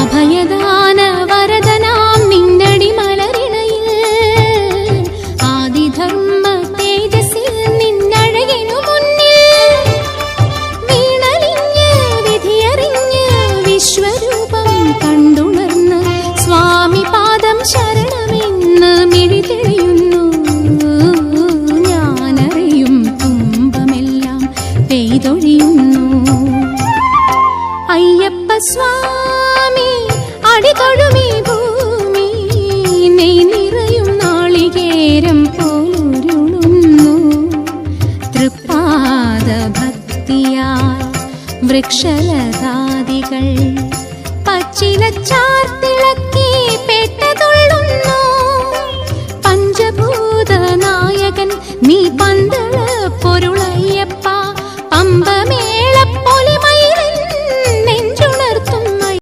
അഭയദാന വരദനാം നിന്നടി മലരിണയിൽ ആദിധർമ്മ തേജസ്സിൽ നിന്നഴകിനു മുന്നിൽ വീണലിഞ്ഞ് വിധിയറിഞ്ഞ് വിശ്വരൂപം കണ്ടുണർന്ന് സ്വാമി പാദം ശരണമെന്ന് മിഴി തെളിയുന്നു. ഞാനറിയും തുമ്പമെല്ലാം പെയ്തൊഴിയുന്നു. അയ്യപ്പ സ്വാമി അടിതൊഴുമീ ഭൂമി നെയ് നിറയും നാളികേരം പോലുരുളുന്നു. തൃപ്പാദ ഭക്തിയാൽ വൃക്ഷലതാദികൾ പച്ചിലച്ചാർത്തിളക്കി